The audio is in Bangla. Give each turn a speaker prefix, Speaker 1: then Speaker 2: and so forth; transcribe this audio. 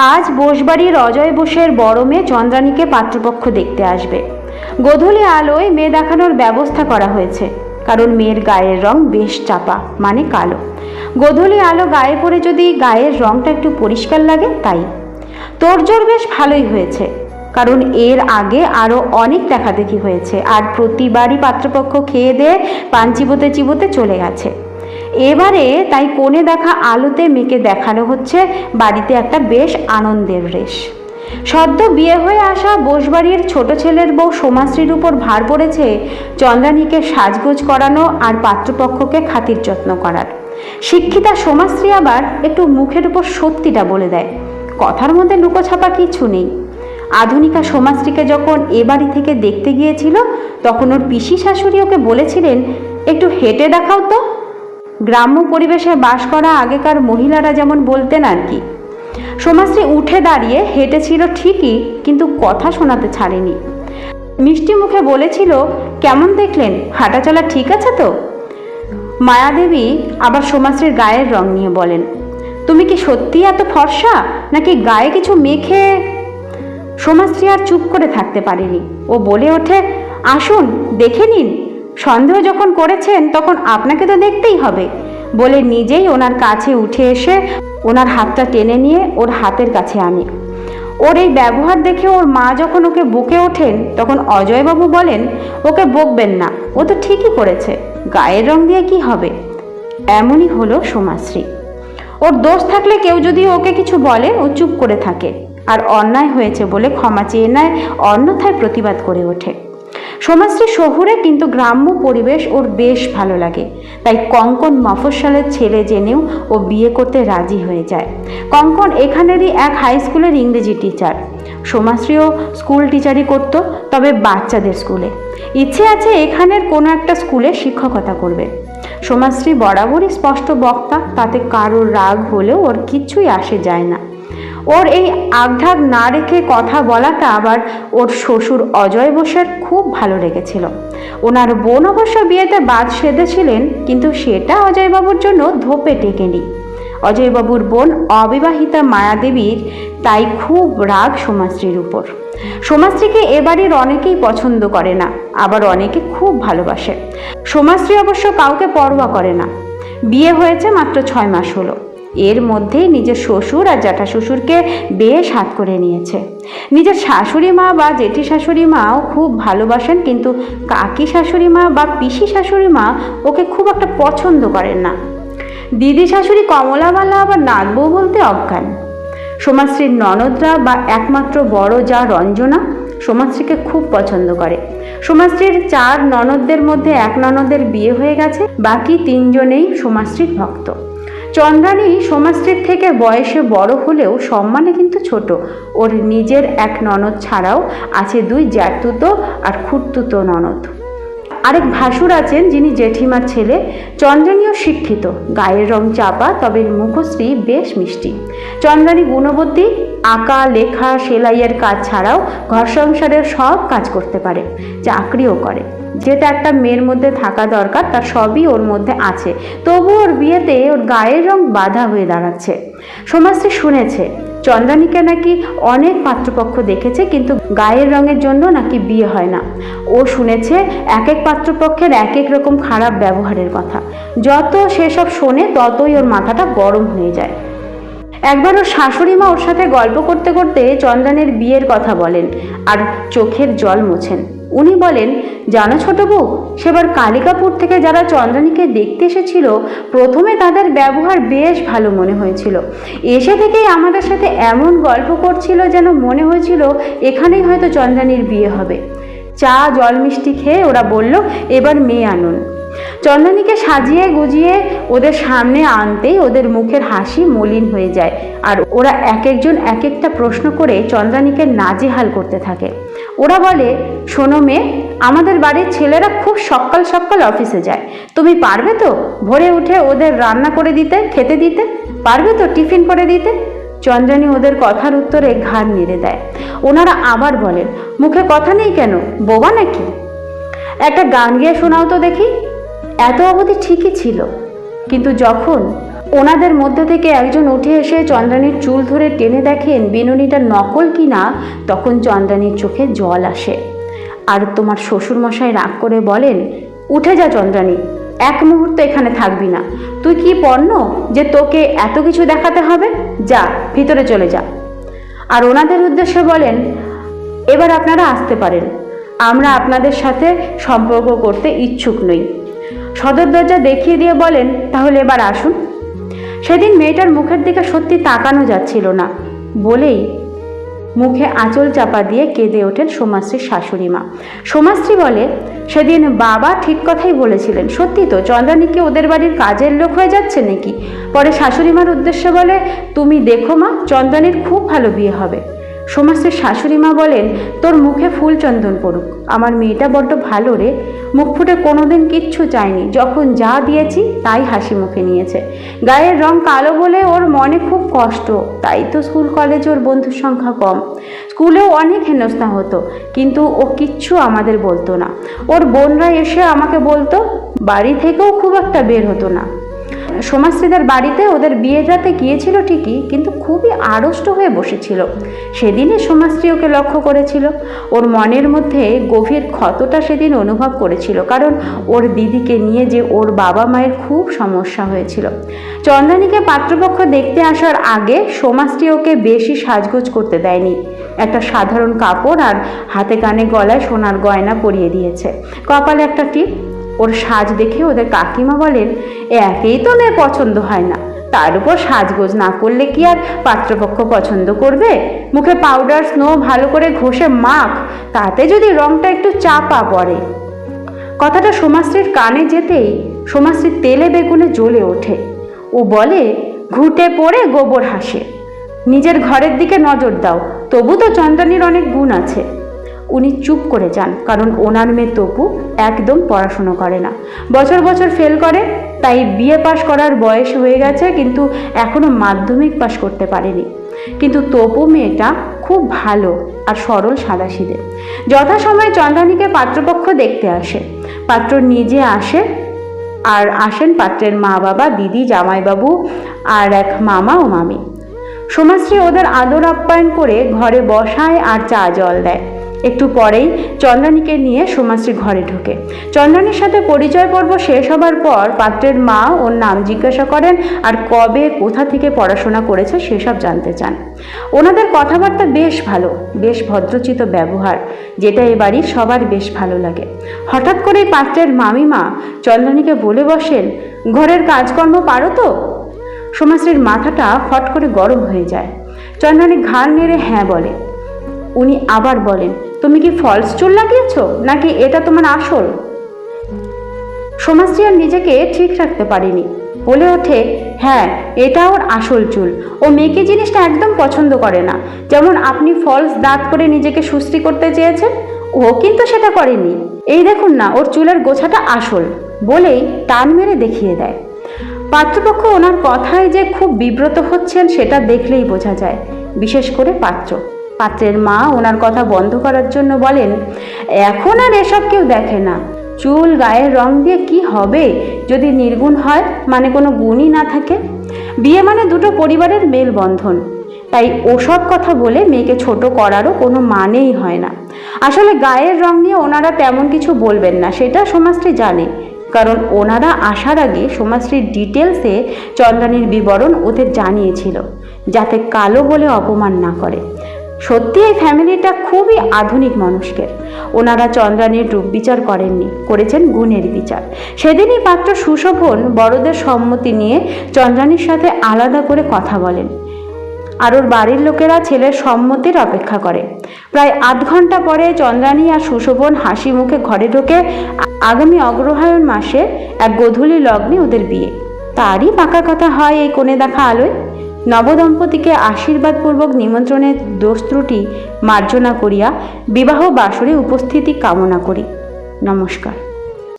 Speaker 1: আজ বোসবাড়ির অজয় বোসের বড় মেয়ে চন্দ্রানীকে পাত্রপক্ষ দেখতে আসবে। গোধূলি আলোয় মেয়ে দেখানোর ব্যবস্থা করা হয়েছে, কারণ মেয়ের গায়ের রং বেশ চাপা, মানে কালো। গোধূলি আলো গায়ে পড়ে যদি গায়ের রংটা একটু পরিষ্কার লাগে, তাই তোড়জোড় বেশ ভালোই হয়েছে, কারণ এর আগে আরও অনেক দেখাদেখি হয়েছে, আর প্রতিবারই পাত্রপক্ষ খেয়ে দিয়ে পান চিবোতে চিবোতে চলে গেছে। এবারে তাই কোণে দেখা আলোতে মেয়েকে দেখানো হচ্ছে বাড়িতে একটা বেশ আনন্দের রেশ। সদ্য বিয়ে হয়ে আসা বোসবাড়ির ছোট ছেলের বউ সোমাশ্রীর উপর ভার পড়েছে চন্দ্রানীকে সাজগোজ করানো আর পাত্রপক্ষকে খাতির যত্ন করার। শিক্ষিতা সোমাশ্রী আবার একটু মুখের উপর সত্যিটা বলে দেয়, কথার মধ্যে লুকোছাপা কিছু নেই। আধুনিকা সোমাশ্রীকে যখন এ বাড়ি থেকে দেখতে গিয়েছিল, তখন ওর পিসি শাশুড়ি ওকে বলেছিলেন, একটু হেঁটে দেখাও তো। গ্রাম্য পরিবেশে বাস করা আগেকার মহিলারা যেমন বলতেন আর কি। সোমাশ্রী উঠে দাঁড়িয়ে হেঁটেছিল ঠিকই, কিন্তু কথা শোনাতে ছাড়েনি। মিষ্টি মুখে বলেছিল, কেমন দেখলেন, হাঁটাচলা ঠিক আছে তো? মায়াদেবী আবার সোমাশ্রীর গায়ের রং নিয়ে বলেন, তুমি কি সত্যি এত ফর্সা, নাকি গায়ে কিছু মেখে? সোমাশ্রী আর চুপ করে থাকতে পারেনি। ও বলে ওঠে, আসুন দেখে নিন, সন্দেহ যখন করেছেন তখন আপনাকে তো দেখতেই হবে, বলে নিজেই ওনার কাছে উঠে এসে ওনার হাতটা টেনে নিয়ে ওর হাতের কাছে আনে। ওর এই ব্যবহার দেখে ওর মা যখন ওকে বকে ওঠেন, তখন অজয়বাবু বলেন, ওকে বকবেন না, ও তো ঠিকই করেছে, গায়ের রং দিয়ে কি হবে। এমনই হলো সোমাশ্রী। ওর দোষ থাকলে কেউ যদি ওকে কিছু বলে, ও চুপ করে থাকে, আর অন্যায় হয়েছে বলে ক্ষমা চেয়ে নেয়, অন্যথায় প্রতিবাদ করে ওঠে। সোমাশ্রী শহুরে, কিন্তু গ্রাম্য পরিবেশ ওর বেশ ভালো লাগে, তাই কঙ্কন মফস্বলের ছেলে জেনেও ও বিয়ে করতে রাজি হয়ে যায়। কঙ্কন এখানেরই এক হাই স্কুলের ইংরেজি টিচার। সোমাশ্রীও স্কুল টিচারই করত, তবে বাচ্চাদের স্কুলে। ইচ্ছে আছে এখানের কোনো একটা স্কুলে শিক্ষকতা করবে। সোমাশ্রী বরাবরই স্পষ্ট বক্তা, তাতে কারোর রাগ হলেও ওর কিচ্ছুই আসে যায় না। ওর এই আগঢাগ না রেখে কথা বলাটা আবার ওর শ্বশুর অজয় বোসের খুব ভালো লেগেছিল। ওনার বোন অবশ্য বিয়েতে বাদ সেধেছিলেন, কিন্তু সেটা অজয়বাবুর জন্য ধোপে টেকেনি। অজয়বাবুর বোন অবিবাহিতা মায়াদেবীর তাই খুব রাগ সোমাশ্রীর উপর। সোমাশ্রীকে এ বাড়ির অনেকেই পছন্দ করে না, আবার অনেকে খুব ভালোবাসে। সোমাশ্রী অবশ্য কাউকে পরোয়া করে না। বিয়ে হয়েছে মাত্র 6 মাস হলো, এর মধ্যেই নিজের শ্বশুর আর জ্যাঠা শ্বশুরকে বেশ হাত করে নিয়েছে। নিজের শাশুড়ি মা বা জেঠি শাশুড়ি মাও খুব ভালোবাসেন, কিন্তু কাকি শাশুড়ি মা বা পিসি শাশুড়ি মা ওকে খুব একটা পছন্দ করেন না। দিদি শাশুড়ি কমলাবালা আবার নাতবউ বলতে অজ্ঞান। সোমাশ্রীর ননদরা বা একমাত্র বড় যা রঞ্জনা সোমাশ্রীকে খুব পছন্দ করে। সোমাশ্রীর 4 ননদদের মধ্যে এক ননদের বিয়ে হয়ে গেছে, বাকি 3 জনেই সোমাশ্রীর ভক্ত। চন্দ্রানী সোমাশ্রীর থেকে বয়সে বড় হলেও সম্মানে কিন্তু ছোট। ওর নিজের এক ননদ ছাড়াও আছে 2 জ্যাঠতুতো আর খুড়তুতো ননদ। আরেক ভাসুর আছেন, যিনি জেঠিমার ছেলে। চন্দ্রানীও শিক্ষিত, গায়ের রং চাপা, তবে মুখশ্রী বেশ মিষ্টি। চন্দ্রানী গুণবতী, আঁকা লেখা সেলাইয়ের কাজ ছাড়াও ঘর সংসারের সব কাজ করতে পারে, চাকরিও করে। যেটা একটা মেয়ের মধ্যে থাকা দরকার, তার সবই ওর মধ্যে আছে। তবু ওর বিয়েতে ওর গায়ের রং বাধা হয়ে দাঁড়াচ্ছে। সোমাশ্রী শুনেছে চন্দ্রানীকে নাকি অনেক পাত্রপক্ষ দেখেছে, কিন্তু গায়ের রঙের জন্য নাকি বিয়ে হয় না। ও শুনেছে এক এক পাত্রপক্ষের এক এক রকম খারাপ ব্যবহারের কথা। যত সেসব শোনে ততই ওর মাথাটা গরম হয়ে যায়। একবার ওর শাশুড়ি মা ওর সাথে গল্প করতে করতে চন্দ্রানীর বিয়ের কথা বলেন আর চোখের জল মোছেন। উনি বলেন, জানো ছোট বউ, সেবার কালিকাপুর থেকে যারা চন্দ্রানীকে দেখতে এসেছিল, প্রথমে তাদের ব্যবহার বেশ ভালো মনে হয়েছিল। এসে থেকেই আমাদের সাথে এমন গল্প করছিল যেন মনে হয়েছিল এখানেই হয়তো চন্দ্রানীর বিয়ে হবে। চা জল মিষ্টি খেয়ে ওরা বলল, এবার মেয়ে আনুন। চন্দ্রানীকে সাজিয়ে গুজিয়ে ওদের সামনে আনতেই ওদের মুখের হাসি মলিন হয়ে যায়, আর ওরা এক একজন এক একটা প্রশ্ন করে চন্দ্রানীকে নাজেহাল করতে থাকে। ওরা বলে, শোনো মেয়ে, আমাদের বাড়ির ছেলেরা খুব সকাল সকাল অফিসে যায়, তুমি পারবে তো ভোরে উঠে ওদের রান্না করে দিতে, খেতে দিতে? পারবে তো টিফিন করে দিতে? চন্দ্রানী ওদের কথার উত্তরে ঘাড় নেড়ে দেয়। ওনারা আবার বলেন, মুখে কথা নেই কেন, বোবা নাকি? একটা গান গিয়ে শোনাও তো দেখি। এত অবধি ঠিকই ছিল, কিন্তু যখন ওনাদের মধ্যে থেকে একজন উঠে এসে চন্দ্রানীর চুল ধরে টেনে দেখেন বিনুনিটা নকল কি না। তখন চন্দ্রানীর চোখে জল আসে। আর তোমার শ্বশুরমশাই রাগ করে বলেন, উঠে যা চন্দ্রানী, এক মুহূর্ত এখানে থাকবি না। তুই কি পণ্য যে তোকে এত কিছু দেখাতে হবে? যা, ভিতরে চলে যা। আর ওনাদের উদ্দেশ্যে বলেন, এবার আপনারা আসতে পারেন, আমরা আপনাদের সাথে সম্পর্ক করতে ইচ্ছুক নই। সদর দরজা দেখিয়ে দিয়ে বলেন, তাহলে এবার আসুন। সেদিন মেয়েটার মুখের দিকে সত্যি তাকানো যাচ্ছিল না বলেই মুখে আঁচল চাপা দিয়ে কেঁদে ওঠেন সোমাশ্রীর শাশুড়ি মা। সোমাশ্রী বলে, সেদিন বাবা ঠিক কথাই বলেছিলেন, সত্যি তো চন্দ্রানী কি ওদের বাড়ির কাজের লোক হয়ে যাচ্ছে নাকি? পরে শাশুড়ি মার উদ্দেশ্যে বলে, তুমি দেখো মা, চন্দ্রানীর খুব ভালো বিয়ে হবে। সোমাশ্রীর শাশুড়ি মা বলেন, তোর মুখে ফুল চন্দন পড়ুক, আমার মেয়েটা বড্ড ভালো রে, মুখ ফুটে কোনোদিন কিচ্ছু চায়নি, যখন যা দিয়েছি তাই হাসি মুখে নিয়েছে। গায়ের রং কালো বলে ওর মনে খুব কষ্ট, তাই তো স্কুল কলেজে ওর বন্ধুর সংখ্যা কম। স্কুলেও অনেক হেনস্থা হতো, কিন্তু ও কিচ্ছু আমাদের বলতো না। ওর বোনরা এসে আমাকে বলতো, বাড়ি থেকেও খুব একটা বের হতো না। সোমাশ্রীদের বাড়িতে ওদের বিয়ের রাতে গিয়েছিল ঠিকই, কিন্তু খুবই আড়ষ্ট হয়ে বসেছিল। সেদিনে সোমাশ্রী ওকে লক্ষ্য করেছিল। ওর মনের মধ্যে গভীর ক্ষতটা সেদিন অনুভব করেছিল, কারণ ওর দিদিকে নিয়ে যে ওর বাবা মায়ের খুব সমস্যা হয়েছিল। চন্দ্রানীকে পাত্রপক্ষ দেখতে আসার আগে সোমাশ্রী ওকে বেশি সাজগোজ করতে দেয়নি। একটা সাধারণ কাপড় আর হাতে কানে গলায় সোনার গয়না পরিয়ে দিয়েছে, কপালে একটা টিপ। ওর সাজ দেখে ওদের কাকিমা বলেন, একেই তো মেয়ে পছন্দ হয় না, তার উপর সাজগোজ না করলে কি আর পাত্রপক্ষ পছন্দ করবে? মুখে পাউডার স্নো ভালো করে ঘষে মাখ, তাতে যদি রংটা একটু চাপা পড়ে। কথাটা সোমাশ্রীর কানে যেতেই সোমাশ্রী তেলে বেগুনে জ্বলে ওঠে। ও বলে, ঘুটে পড়ে গোবর হাসে, নিজের ঘরের দিকে নজর দাও, তবু তো চন্দ্রানীর অনেক গুণ আছে। উনি চুপ করে যান, কারণ ওনার মেয়ে তপু একদম পড়াশুনো করে না, বছর বছর ফেল করে। তাই বিএ পাশ করার বয়স হয়ে গেছে, কিন্তু এখনো মাধ্যমিক পাশ করতে পারেনি। কিন্তু তপু মেয়েটা খুব ভালো আর সরল সাদাসিধে। যথাসময়ে চন্দ্রানীকে পাত্রপক্ষ দেখতে আসে। পাত্র নিজে আসে, আর আসেন পাত্রের মা বাবা, দিদি, জামাইবাবু আর এক মামা ও মামি। সোমাশ্রী ওদের আদর আপ্যায়ন করে ঘরে বসায় আর চা জল দেয়। একটু পরেই চন্দ্রানীকে নিয়ে সোমাশ্রী ঘরে ঢোকে। চন্দ্রানীর সাথে পরিচয় পর্ব শেষ হবার পর পাত্রের মা ওর নাম জিজ্ঞাসা করেন আর কবে কোথা থেকে পড়াশোনা করেছে সেসব জানতে চান। ওনাদের কথাবার্তা বেশ ভালো, বেশ ভদ্রচিত ব্যবহার, যেটা এ বাড়ির সবার বেশ ভালো লাগে। হঠাৎ করেই পাত্রের মামিমা চন্দ্রানীকে বলে বসেন, ঘরের কাজকর্ম পারো তো? সোমাশ্রীর মাথাটা ফট করে গরম হয়ে যায়। চন্দ্রানী ঘাড় নেড়ে হ্যাঁ বলে। উনি আবার বলেন, তুমি কি ফলস চুল লাগিয়েছো নাকি এটা তোমার আসল? সোমাশ্রী আর নিজেকে ঠিক রাখতে পারেনি, বলে ওঠে, হ্যাঁ এটা ওর আসল চুল। ও মেয়েকে জিনিসটা একদম পছন্দ করে না। যেমন আপনি ফলস দাঁত করে নিজেকে সুস্থি করতে চেয়েছেন, ও কিন্তু সেটা করেনি। এই দেখুন না, ওর চুলের গোছাটা আসল, বলেই টান মেরে দেখিয়ে দেয়। পাত্রপক্ষ ওনার কথায় যে খুব বিব্রত হচ্ছেন সেটা দেখলেই বোঝা যায়, বিশেষ করে পাত্রের মা ওনার কথা বন্ধ করার জন্য বলেন, এখন আর এসব কেউ দেখে না। চুল গায়ের রং দিয়ে কি হবে যদি নির্গুণ হয়, মানে কোনো গুণই না থাকে? বিয়ে মানে দুটো পরিবারের মেলবন্ধন, তাই ওসব কথা বলে মেয়েকে ছোট করারও কোনো মানেই হয় না। আসলে গায়ের রং নিয়ে ওনারা তেমন কিছু বলবেন না, সেটা সোমাশ্রী জানে, কারণ ওনারা আসার আগে সোমাশ্রীর ডিটেলসে চন্দ্রানীর বিবরণ ওদের জানিয়েছিল, যাতে কালো বলে অপমান না করে। সত্যি এই ফ্যামিলিটা খুবই আধুনিক মানুষের। ওনারা চন্দ্রানীর রূপ বিচার করেননি, করেছেন গুণের বিচার। সেদিনই পাত্র সুশোভন বড়দের সম্মতি নিয়ে চন্দ্রানীর সাথে আলাদা করে কথা বলেন, আর ওর বাড়ির লোকেরা ছেলের সম্মতির অপেক্ষা করে। প্রায় আধ ঘন্টা পরে চন্দ্রানী আর সুশোভন হাসি মুখে ঘরে ঢোকে। আগামী অগ্রহায়ণ মাসে এক গোধূলি লগ্নে ওদের বিয়ে। তারই পাকা কথা হয় এই কোণে দেখা আলোয়। নবদম্পতিকে আশীর্বাদপূর্বক নিমন্ত্রণের দোষ ত্রুটি মার্জনা করিয়া বিবাহ বাসরে উপস্থিতি কামনা করি। নমস্কার।